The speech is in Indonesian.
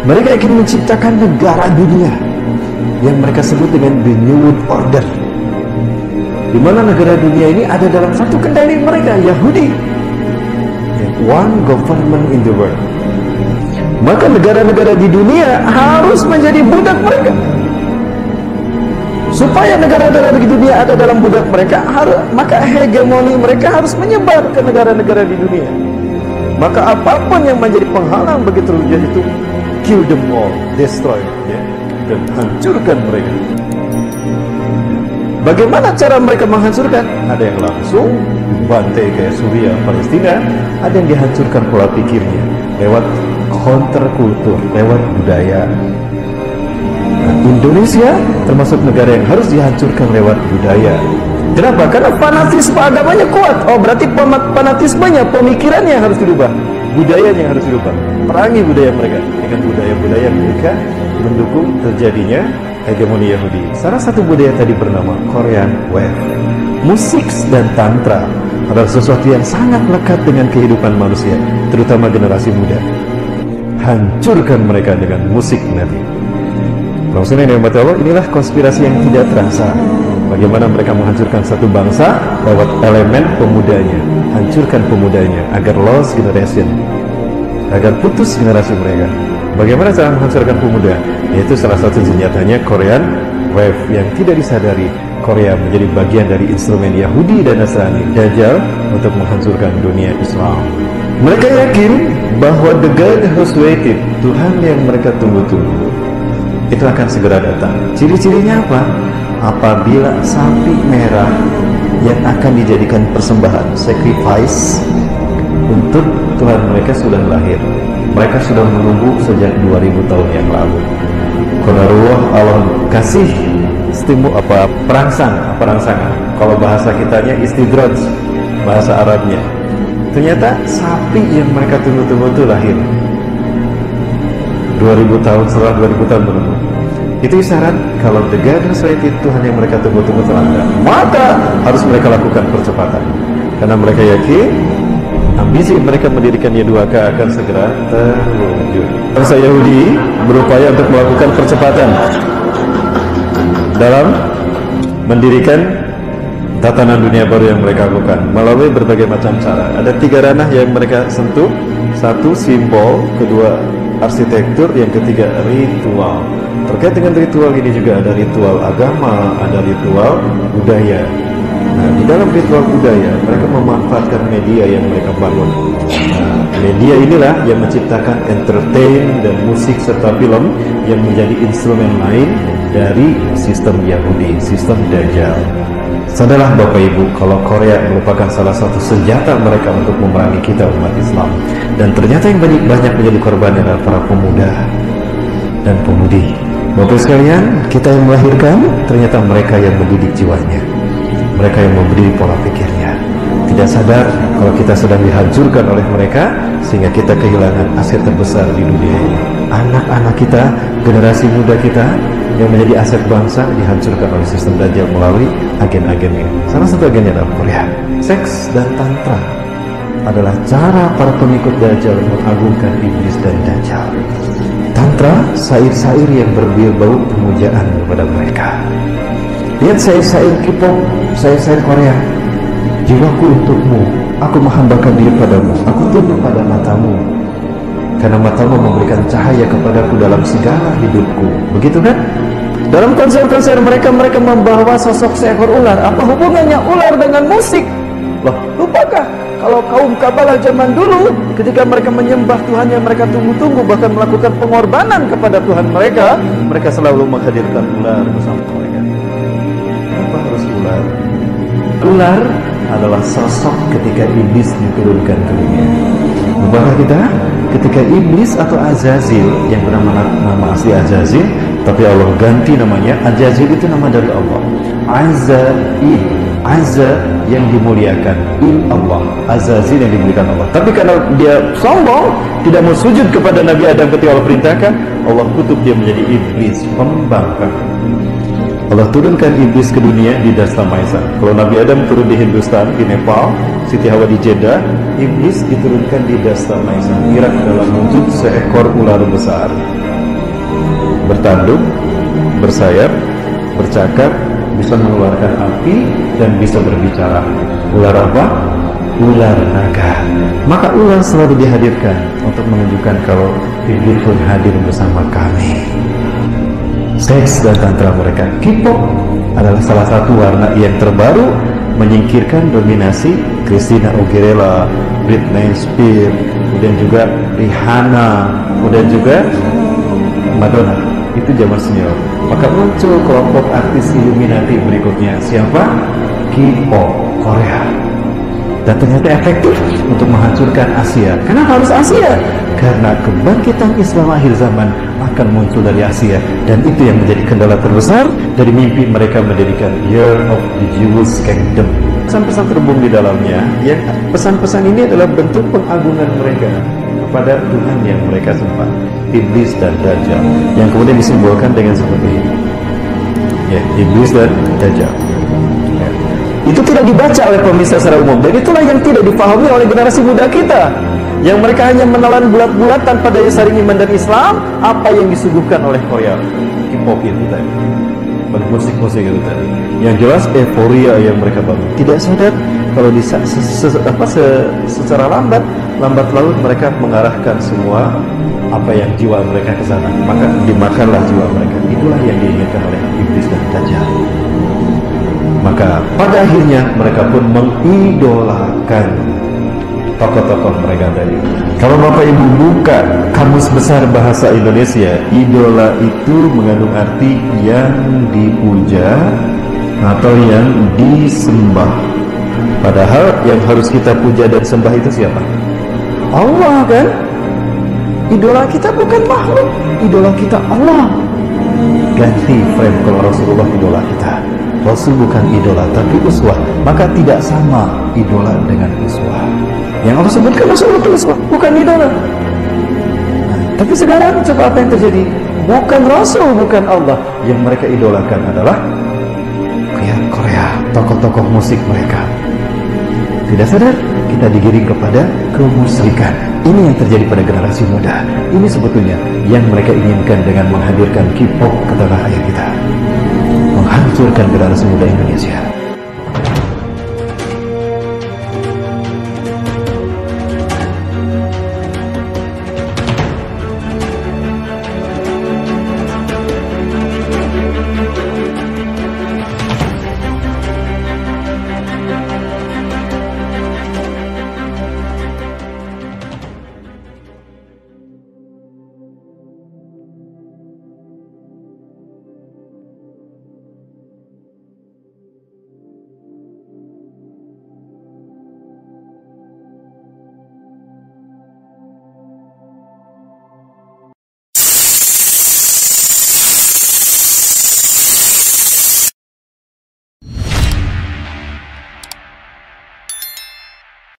Mereka ingin menciptakan negara dunia yang mereka sebut dengan the New World Order, di mana negara dunia ini ada dalam satu kendali mereka, Yahudi. One government in the world. Maka negara-negara di dunia harus menjadi budak mereka. Supaya negara-negara di dunia ada dalam budak mereka, maka hegemoni mereka harus menyebar ke negara-negara di dunia. Maka apapun yang menjadi penghalang bagi terwujudnya itu, kill them all, destroy, ya, dan hancurkan mereka. Bagaimana cara mereka menghancurkan? Ada yang langsung bantai kayak Suriah, Palestina. Ada yang dihancurkan pola pikirnya lewat counterkultur, lewat budaya. Nah, Indonesia termasuk negara yang harus dihancurkan lewat budaya. Kenapa? Karena fanatisme agamanya kuat. Oh, berarti fanatismenya, pemikirannya harus dirubah, budayanya harus dirubah. Perangi budaya mereka dengan budaya-budaya mereka mendukung terjadinya hegemoni Yahudi. Salah satu budaya tadi bernama Korean Wave. Musik dan tantra adalah sesuatu yang sangat lekat dengan kehidupan manusia, terutama generasi muda. Hancurkan mereka dengan musik Nabi. Maksudnya yang Allah, inilah konspirasi yang tidak terasa. Bagaimana mereka menghancurkan satu bangsa lewat elemen pemudanya. Hancurkan pemudanya agar lost generation, agar putus generasi mereka. Bagaimana cara menghancurkan pemuda? Yaitu salah satu senjatanya Korean Wave, yang tidak disadari Korea menjadi bagian dari instrumen Yahudi dan Nasrani, Dajjal, untuk menghancurkan dunia Islam. Mereka yakin bahwa the God who's waited, Tuhan yang mereka tunggu-tunggu, itu akan segera datang. Ciri-cirinya apa? Apabila sapi merah yang akan dijadikan persembahan, sacrifice, untuk Tuhan mereka sudah lahir. Mereka sudah menunggu sejak 2000 tahun yang lalu. Qadarullah, Allah kasih perangsangan. Kalau bahasa kitanya istidraj, bahasa Arabnya. Ternyata sapi yang mereka tunggu-tunggu itu lahir 2000 tahun setelah 2000 tahun menunggu. Itu isyarat kalau the God itu Tuhan yang mereka tunggu-tunggu telah ada. Maka harus mereka lakukan percepatan, karena mereka yakin ambisi mereka mendirikan Y2K akan segera terwujud. Bangsa Yahudi berupaya untuk melakukan percepatan dalam mendirikan tatanan dunia baru yang mereka lakukan melalui berbagai macam cara. Ada 3 ranah yang mereka sentuh. 1, simbol. 2, arsitektur. Yang ketiga, ritual. Terkait dengan ritual ini juga ada ritual agama, ada ritual budaya. Nah, di dalam ritual budaya mereka memanfaatkan media yang mereka bangun. Nah, media inilah yang menciptakan entertain dan musik serta film yang menjadi instrumen lain dari sistem Yahudi, sistem Dajjal. Sadarlah Bapak Ibu, kalau Korea merupakan salah satu senjata mereka untuk memerangi kita umat Islam. Dan ternyata yang banyak menjadi korban adalah para pemuda dan pemudi. Bapak sekalian, kita yang melahirkan, ternyata mereka yang mendidik jiwanya, mereka yang memberi pola pikirnya. Tidak sadar kalau kita sedang dihancurkan oleh mereka, sehingga kita kehilangan aset terbesar di dunia ini. Anak-anak kita, generasi muda kita yang menjadi aset bangsa, dihancurkan oleh sistem Dajjal melalui agen-agen ini. Salah satu agennya adalah Korea. Seks dan tantra adalah cara para pengikut Dajjal mengagungkan iblis dan Dajjal. Tantra, syair-syair yang berbau pemujaan kepada mereka. Lihat syair-syair K-pop, syair-syair Korea. Jiwaku untukmu, aku menghambakan diri padamu, aku tunduk pada matamu, karena matamu memberikan cahaya kepadaku dalam segala hidupku. Begitu kan? Dalam konser-konser mereka membawa sosok seekor ular. Apa hubungannya ular dengan musik? Loh, lupakah kalau kaum Kabalah zaman dulu, ketika mereka menyembah Tuhan yang mereka tunggu-tunggu, bahkan melakukan pengorbanan kepada Tuhan mereka selalu menghadirkan ular bersama mereka. Kenapa harus ular? Ular adalah sosok ketika iblis diturunkan ke dunia. Lupakah kita ketika iblis atau Azazil, yang bernama nama asli Azazil, tapi Allah ganti namanya. Azazil itu nama dari Allah. Azail, Azza yang dimuliakan, Il Allah, Azazil yang dimuliakan Allah. Tapi karena dia sombong, tidak mau sujud kepada Nabi Adam ketika Allah perintahkan, Allah kutuk dia menjadi iblis, pembangkang. Allah turunkan iblis ke dunia di Dasta Maisa. Kalau Nabi Adam turun di Hindustan, di Nepal, Siti Hawa di Jeddah, iblis diturunkan di Dasta Maisa, Irak, dalam wujud seekor ular besar. bertanduk, bersayap, bercakap, bisa mengeluarkan api, dan bisa berbicara. Ular apa? Ular naga. Maka ular selalu dihadirkan untuk menunjukkan kalau iblis pun hadir bersama kami. Seks dan tantra mereka. K-pop adalah salah satu warna yang terbaru menyingkirkan dominasi Christina Aguilera, Britney Spears, kemudian juga Rihanna, kemudian juga Madonna. Itu zaman senior. Maka muncul kelompok artis Illuminati berikutnya. Siapa? K-pop Korea. Dan ternyata efektif untuk menghancurkan Asia. Kenapa harus Asia? Karena kebangkitan Islam akhir zaman akan muncul dari Asia. Dan itu yang menjadi kendala terbesar dari mimpi mereka mendirikan Year of the Jewish Kingdom. Pesan-pesan terhubung di dalamnya, yang pesan-pesan ini adalah bentuk pengagungan mereka kepada Tuhan yang mereka sembah, Iblis dan Dajjal, yang kemudian disimbolkan dengan seperti ini. Ya, Iblis dan Dajjal. Ya. Itu tidak dibaca oleh pemirsa secara umum, dan itulah yang tidak dipahami oleh generasi muda kita, yang mereka hanya menelan bulat-bulat tanpa daya saring iman dan Islam apa yang disuguhkan oleh Korea, K-pop itu tadi, musik-musik itu tadi. Yang jelas euforia yang mereka bangun, tidak sadar kalau secara lambat laun mereka mengarahkan semua apa yang jiwa mereka ke sana, maka dimakanlah jiwa mereka. Itulah yang diinginkan oleh Iblis dan Dajjal. Maka pada akhirnya mereka pun mengidolakan tokoh-tokoh mereka tadi. Kalau Bapak Ibu buka Kamus Besar Bahasa Indonesia, idola itu mengandung arti yang dipuja atau yang disembah. Padahal yang harus kita puja dan sembah itu siapa? Allah, kan? Idola kita bukan makhluk, idola kita Allah. Ganti frame, kalau Rasulullah idola kita. Rasul bukan idola tapi uswah. Maka tidak sama idola dengan uswah. Yang Allah sebutkan Rasulullah itu uswah, bukan idola. Tapi sekarang coba apa yang terjadi? Bukan Rasul, bukan Allah. Yang mereka idolakan adalah Korea, tokoh-tokoh musik mereka. Tidak sadar kita digiring kepada kemusyrikan. Ini yang terjadi pada generasi muda. Ini sebetulnya yang mereka inginkan dengan menghadirkan K-pop ke tanah air kita, menghancurkan generasi muda Indonesia.